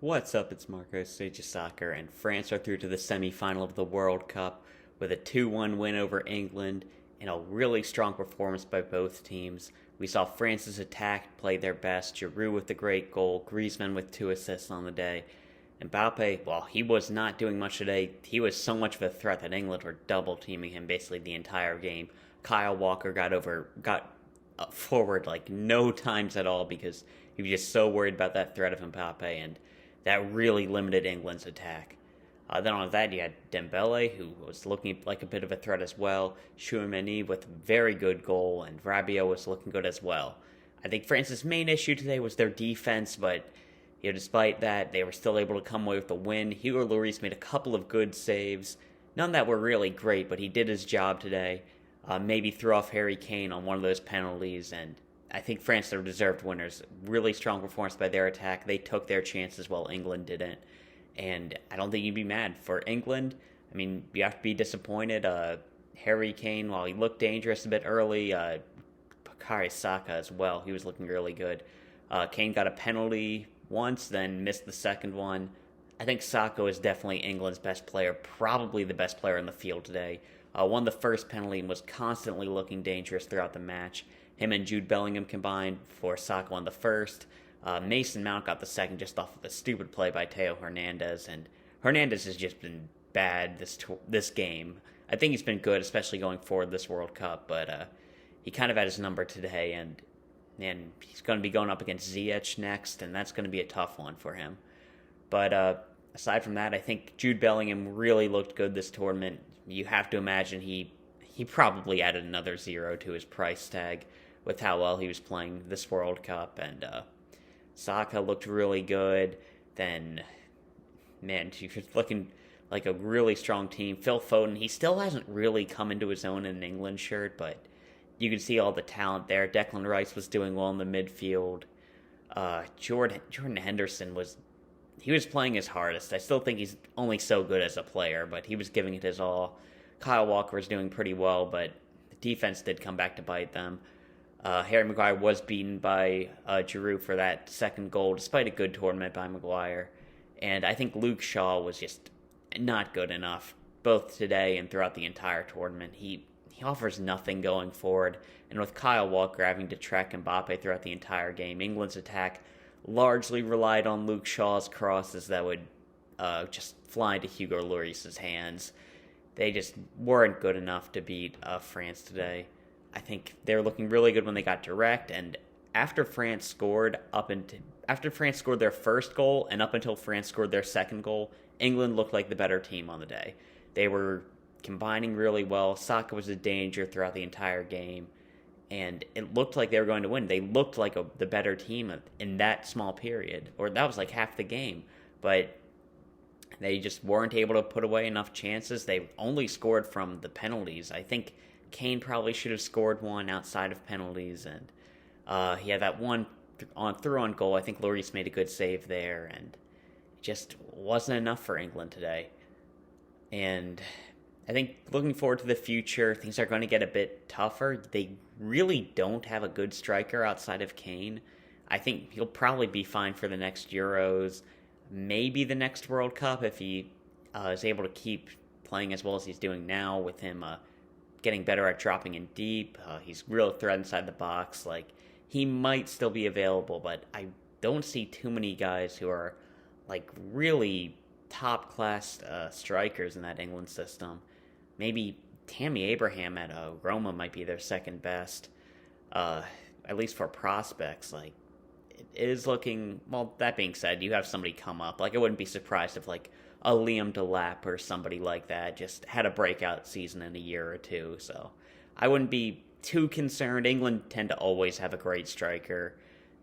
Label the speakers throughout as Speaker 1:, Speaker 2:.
Speaker 1: What's up? It's Marco Sage Soccer, and France are through to the semi-final of the World Cup with a 2-1 win over England and a really strong performance by both teams. We saw France's attack play their best, Giroud with the great goal, Griezmann with 2 assists on the day. Mbappe, well, he was not doing much today. He was so much of a threat that England were double teaming him basically the entire game. Kyle Walker got forward like no times at all because he was just so worried about that threat of Mbappe, and that really limited England's attack. Then on that, you had Dembele, who was looking like a bit of a threat as well. Chouameni with a very good goal, and Rabiot was looking good as well. I think France's main issue today was their defense, but despite that, they were still able to come away with the win. Hugo Lloris made a couple of good saves, none that were really great, but he did his job today. Maybe threw off Harry Kane on one of those penalties, and I think France are deserved winners. Really strong performance by their attack. They took their chances while England didn't. And I don't think you'd be mad. For England, I mean, you have to be disappointed. Harry Kane, while he looked dangerous a bit early, Bukayo Saka as well. He was looking really good. Kane got a penalty once, then missed the second one. I think Saka is definitely England's best player, probably the best player in the field today. Won the first penalty and was constantly looking dangerous throughout the match. Him and Jude Bellingham combined for Saka on the first. Mason Mount got the second just off of a stupid play by Theo Hernandez, and Hernandez has just been bad this game. I think he's been good, especially going forward this World Cup, but he kind of had his number today, and he's going to be going up against Ziyech next, and that's going to be a tough one for him. But aside from that, I think Jude Bellingham really looked good this tournament. You have to imagine he probably added another zero to his price tag with how well he was playing this World Cup, and Saka looked really good. Then, man, you're looking like a really strong team. Phil Foden, he still hasn't really come into his own in an England shirt, but you can see all the talent there. Declan Rice was doing well in the midfield. Jordan Henderson was playing his hardest. I still think he's only so good as a player, but he was giving it his all. Kyle Walker was doing pretty well, but the defense did come back to bite them. Harry Maguire was beaten by Giroud for that second goal, despite a good tournament by Maguire. And I think Luke Shaw was just not good enough, both today and throughout the entire tournament. He offers nothing going forward. And with Kyle Walker having to track Mbappe throughout the entire game, England's attack largely relied on Luke Shaw's crosses that would just fly into Hugo Lloris' hands. They just weren't good enough to beat France today. I think they were looking really good when they got direct, and after France scored their first goal and up until France scored their second goal, England looked like the better team on the day. They were combining really well. Saka was a danger throughout the entire game, and it looked like they were going to win. They looked like the better team in that small period, or that was like half the game, but they just weren't able to put away enough chances. They only scored from the penalties. I think Kane probably should have scored one outside of penalties, and he had that one on goal. I think Lloris made a good save there, and it just wasn't enough for England today. And I think looking forward to the future, things are going to get a bit tougher. They really don't have a good striker outside of Kane. I think he'll probably be fine for the next Euros, maybe the next World Cup if he is able to keep playing as well as he's doing now with him getting better at dropping in deep. He's real threat inside the box. Like, he might still be available, but I don't see too many guys who are like really top class strikers in that England system. Maybe Tammy Abraham at Roma might be their second best, at least for prospects. Like, it is looking, well, that being said, you have somebody come up. Like, I wouldn't be surprised if, like, a Liam Delap or somebody like that just had a breakout season in a year or two. So I wouldn't be too concerned. England tend to always have a great striker.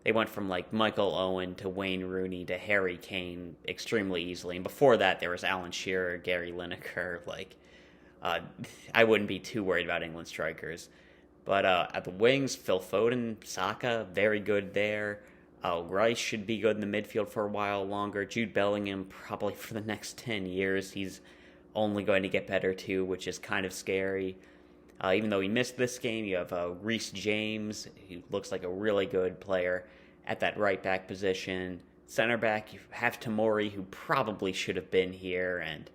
Speaker 1: They went from, like, Michael Owen to Wayne Rooney to Harry Kane extremely easily. And before that, there was Alan Shearer, Gary Lineker. Like, I wouldn't be too worried about England strikers. But at the wings, Phil Foden, Saka, very good there. Rice should be good in the midfield for a while longer. Jude Bellingham, probably for the next 10 years. He's only going to get better too, which is kind of scary. Even though he missed this game, you have Reece James, who looks like a really good player at that right back position. center back, you have Tomori, who probably should have been here, and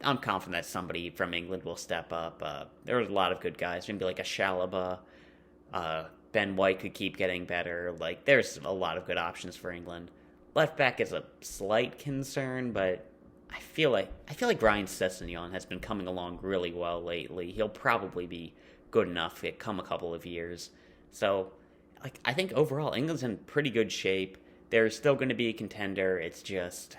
Speaker 1: I'm confident that somebody from England will step up. There's a lot of good guys, maybe like a Chalobah. Ben White could keep getting better. Like, there's a lot of good options for England. Left back is a slight concern, but I feel like Ryan Sessegnon has been coming along really well lately. He'll probably be good enough it come a couple of years. So, like, I think overall England's in pretty good shape. They're still going to be a contender. It's just,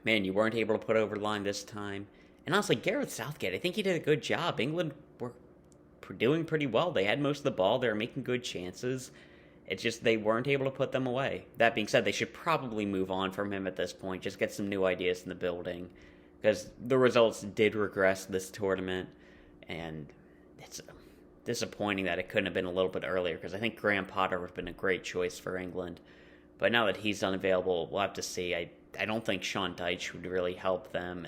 Speaker 1: man, you weren't able to put over the line this time. And honestly, Gareth Southgate, I think he did a good job. England were doing pretty well. They had most of the ball. They were making good chances. It's just they weren't able to put them away. That being said, they should probably move on from him at this point. Just get some new ideas in the building. Because the results did regress this tournament. And it's disappointing that it couldn't have been a little bit earlier. Because I think Graham Potter would have been a great choice for England. But now that he's unavailable, we'll have to see. I don't think Sean Dyche would really help them.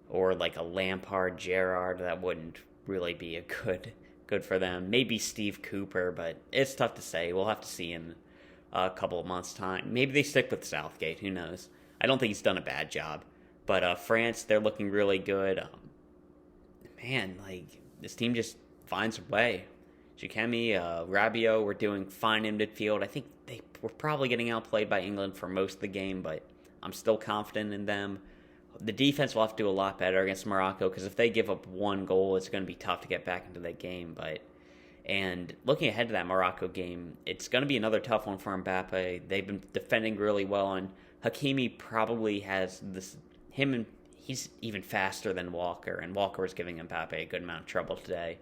Speaker 1: Or like a Lampard, Gerrard, that wouldn't really be a good for them. Maybe Steve Cooper, but it's tough to say. We'll have to see in a couple of months' time. Maybe they stick with Southgate. Who knows? I don't think he's done a bad job. But France, they're looking really good. Man, like, this team just finds a way. Jikemi, Rabiot were doing fine in midfield. I think they were probably getting outplayed by England for most of the game, but I'm still confident in them. The defense will have to do a lot better against Morocco, because if they give up one goal, it's going to be tough to get back into that game. And looking ahead to that Morocco game, it's going to be another tough one for Mbappe. They've been defending really well, and Hakimi probably has he's even faster than Walker, and Walker was giving Mbappe a good amount of trouble today.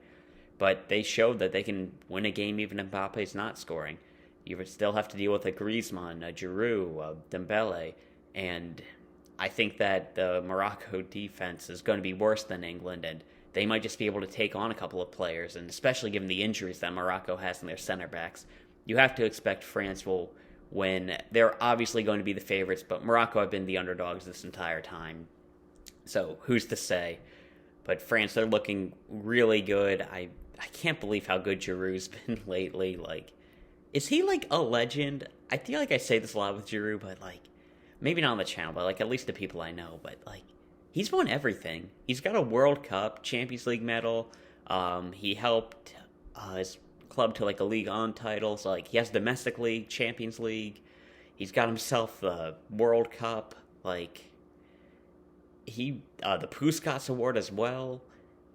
Speaker 1: But they showed that they can win a game even if Mbappe's not scoring. You would still have to deal with a Griezmann, a Giroud, a Dembele, and I think that the Morocco defense is going to be worse than England, and they might just be able to take on a couple of players, and especially given the injuries that Morocco has in their center backs, you have to expect France will win. They're obviously going to be the favorites, but Morocco have been the underdogs this entire time. So who's to say? But France, they're looking really good. I can't believe how good Giroud's been lately. Like, is he like a legend? I feel like I say this a lot with Giroud, but like, maybe not on the channel, but like at least the people I know. But like, he's won everything. He's got a World Cup, Champions League medal. He helped his club to like a Ligue 1 title. So like, he has domestic league, Champions League. He's got himself the World Cup. Like, the Puskas Award as well.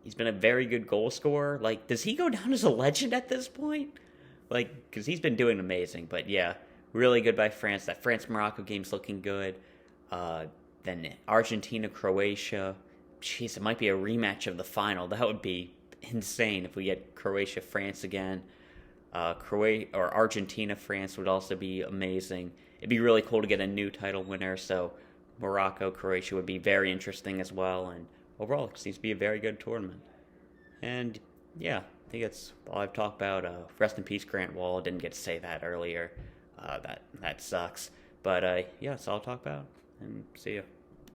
Speaker 1: He's been a very good goal scorer. Like, does he go down as a legend at this point? Like, because he's been doing amazing. But yeah, really good by France. That France-Morocco game's looking good. Then Argentina-Croatia. Jeez, it might be a rematch of the final. That would be insane if we get Croatia-France again. Argentina-France would also be amazing. It'd be really cool to get a new title winner. So Morocco-Croatia would be very interesting as well. And overall, it seems to be a very good tournament. And yeah, I think that's all I've talked about. Rest in peace, Grant Wall. Didn't get to say that earlier. That sucks. But yeah, that's all I'll talk about. And see ya.